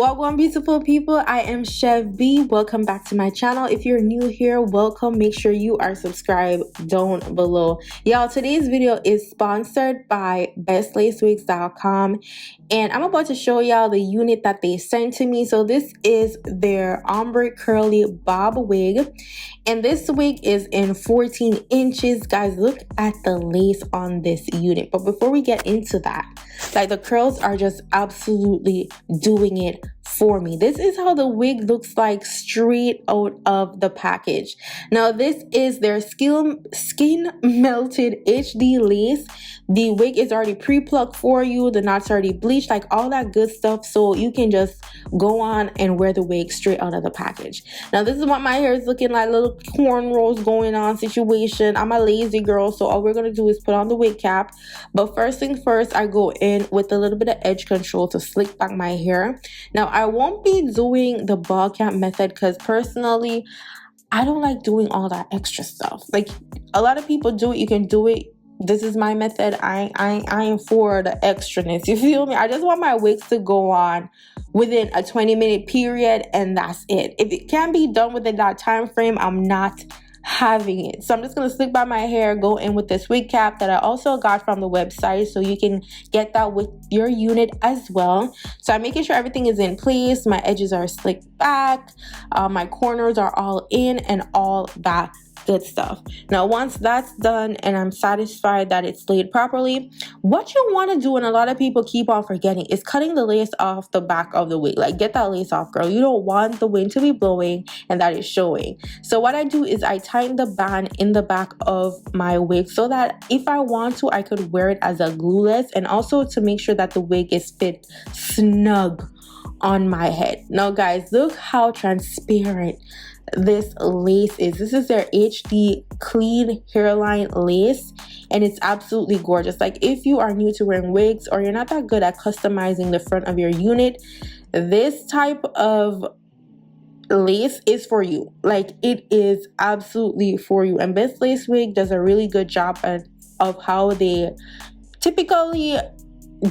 Welcome, beautiful people. I am Chev B. Welcome back to my channel. If you're new here, welcome. Make sure you are subscribed down below. Y'all, today's video is sponsored by Bestlacewigs.com, and I'm about to show y'all the unit that they sent to me. So this is their Ombre curly bob wig, and this wig is in 14 inches. Guys, look at the lace on this unit. But before we get into that, like, the curls are just absolutely doing it for me. This is how the wig looks like straight out of the package. Now, this is their skin melted HD lace. The wig is already pre-plucked for you. The knots already bleached, like all that good stuff. So you can just go on and wear the wig straight out of the package. Now, this is what my hair is looking like, little cornrows going on situation. I'm a lazy girl, so all we're gonna do is put on the wig cap. But first thing first, I go in with a little bit of edge control to slick back my hair. Now, I won't be doing the ball cap method because personally, I don't like doing all that extra stuff. Like, a lot of people do it. You can do it. This is my method. I am for the extraness. You feel me? I just want my wigs to go on within a 20-minute period, and that's it. If it can be done within that time frame, I'm not having it. So I'm just gonna slick by my hair, go in with this wig cap that I also got from the website, so you can get that with your unit as well. So I'm making sure everything is in place, my edges are slicked back, my corners are all in, and all that good stuff. Now, once that's done and I'm satisfied that it's laid properly, what you want to do, and a lot of people keep on forgetting, is cutting the lace off the back of the wig. Like, get that lace off, girl. You don't want the wind to be blowing and that is showing. So what I do is I tighten the band in the back of my wig so that if I want to, I could wear it as a glueless, and also to make sure that the wig is fit snug on my head. Now, guys, look how transparent this lace is. This is their HD Clean Hairline lace, and it's absolutely gorgeous. Like, if you are new to wearing wigs or you're not that good at customizing the front of your unit, this type of lace is for you. Like, it is absolutely for you. And Bestlacewigs does a really good job of how they typically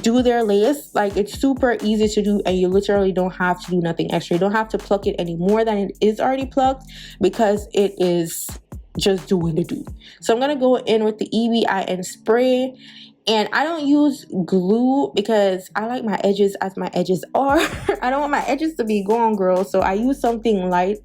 do their lace. Like, it's super easy to do, and you literally don't have to do nothing extra. You don't have to pluck it any more than it is already plucked, because it is just doing the do. So I'm gonna go in with the EBIN spray, and I don't use glue because I like my edges as my edges are. I don't want my edges to be gone, girl, so I use something light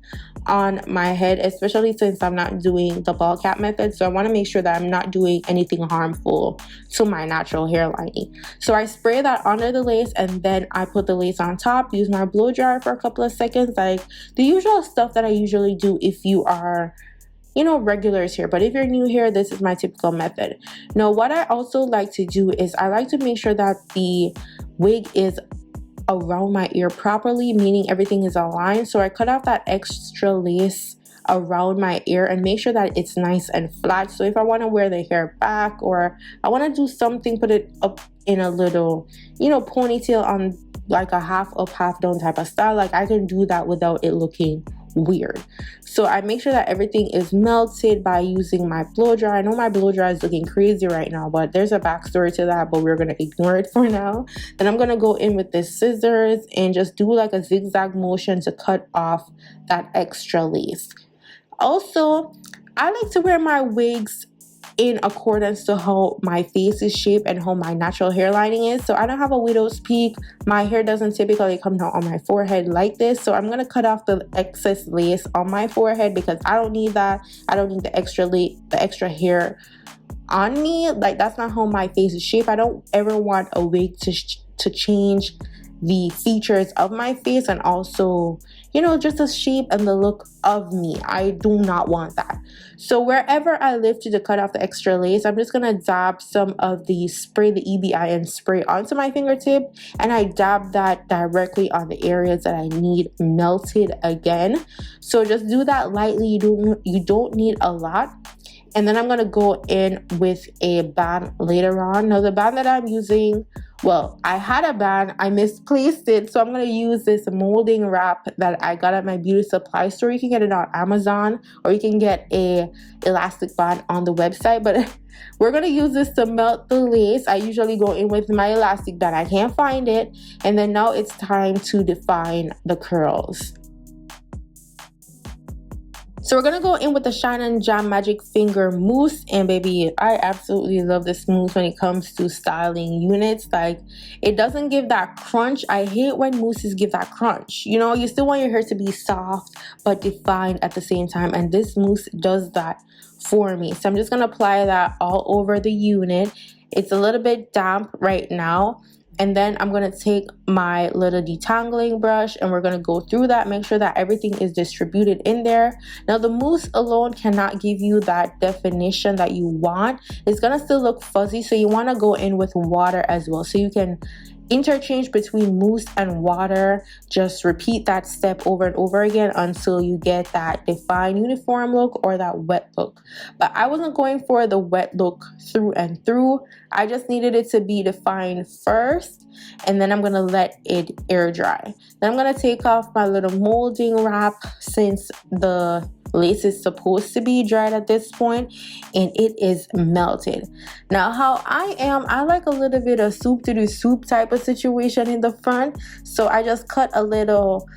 on my head, especially since I'm not doing the ball cap method. So I want to make sure that I'm not doing anything harmful to my natural hairline. So I spray that under the lace, and then I put the lace on top, use my blow dryer for a couple of seconds, like the usual stuff that I usually do if you are, you know, regulars here. But if you're new here, this is my typical method. Now, what I also like to do is I like to make sure that the wig is around my ear properly, meaning everything is aligned. So I cut off that extra lace around my ear and make sure that it's nice and flat. So if I want to wear the hair back, or I want to do something, put it up in a little, you know, ponytail on like a half up, half down type of style, like, I can do that without it looking weird. So I make sure that everything is melted by using my blow dryer. I know my blow dryer is looking crazy right now, but there's a backstory to that, but we're gonna ignore it for now. Then I'm gonna go in with the scissors and just do like a zigzag motion to cut off that extra lace. Also, I like to wear my wigs in accordance to how my face is shaped and how my natural hairlining is. So I don't have a widow's peak. My hair doesn't typically come down on my forehead like this. So I'm gonna cut off the excess lace on my forehead because I don't need that. I don't need the extra hair on me. Like, that's not how my face is shaped. I don't ever want a wig to change the features of my face, and also, you know, just the shape and the look of me. I do not want that. So wherever I lift to cut off the extra lace, I'm just gonna dab some of the spray, the EBIN spray, onto my fingertip, and I dab that directly on the areas that I need melted again. So just do that lightly. You don't need a lot. And then I'm gonna go in with a band later on. Now, the band that I'm using Well, I had a band, I misplaced it, so I'm going to use this molding wrap that I got at my beauty supply store. You can get it on Amazon, or you can get a elastic band on the website, but we're going to use this to melt the lace. I usually go in with my elastic band. I can't find it. And then now it's time to define the curls. So we're gonna go in with the Shine and Jam Magic Finger Mousse, and baby, I absolutely love this mousse when it comes to styling units. Like, it doesn't give that crunch. I hate when mousses give that crunch. You know, you still want your hair to be soft but defined at the same time, and this mousse does that for me. So I'm just gonna apply that all over the unit. It's a little bit damp right now. And then I'm going to take my little detangling brush and we're going to go through that, make sure that everything is distributed in there. Now, the mousse alone cannot give you that definition that you want. It's going to still look fuzzy, so you want to go in with water as well. So you can interchange between mousse and water. Just repeat that step over and over again until you get that defined uniform look or that wet look. But I wasn't going for the wet look through and through. I just needed it to be defined first, and then I'm gonna let it air dry. Then I'm gonna take off my little molding wrap, since the lace is supposed to be dried at this point, and it is melted. Now, how I like a little bit of soup to do soup type of situation in the front, so I just cut a little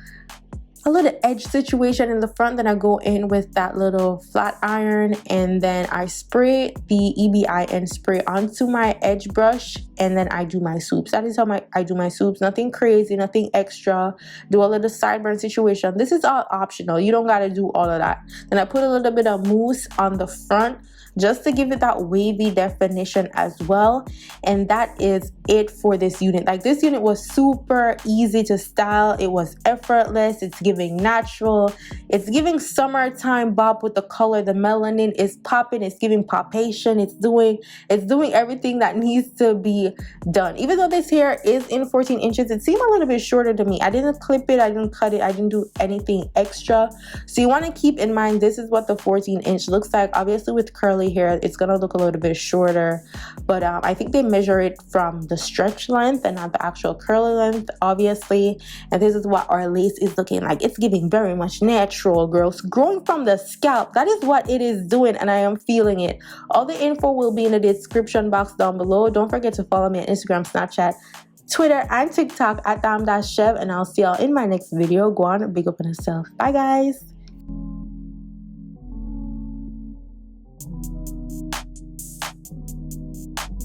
edge situation in the front. Then I go in with that little flat iron, and then I spray the EBIN spray onto my edge brush, and then I do my swoops. That is how I do my swoops. Nothing crazy, nothing extra. Do a little sideburn situation. This is all optional. You don't got to do all of that. Then I put a little bit of mousse on the front just to give it that wavy definition as well. And that is it for this unit. Like, this unit was super easy to style. It was effortless. It's giving natural. It's giving summertime bop with the color. The melanin is popping. It's giving popation. It's doing everything that needs to be done. Even though this hair is in 14 inches, it seemed a little bit shorter to me. I didn't clip it. I didn't cut it. I didn't do anything extra. So you want to keep in mind, this is what the 14-inch looks like. Obviously, with curly hair, it's gonna look a little bit shorter, but I think they measure it from the stretch length and not the actual curly length, obviously. And this is what our lace is looking like. It's giving very much natural growth, growing from the scalp. That is what it is doing, and I am feeling it. All the info will be in the description box down below. Don't forget to follow me on Instagram, Snapchat, Twitter, and TikTok at @Chev, and I'll see y'all in my next video. Go on, big up on yourself. Bye, guys.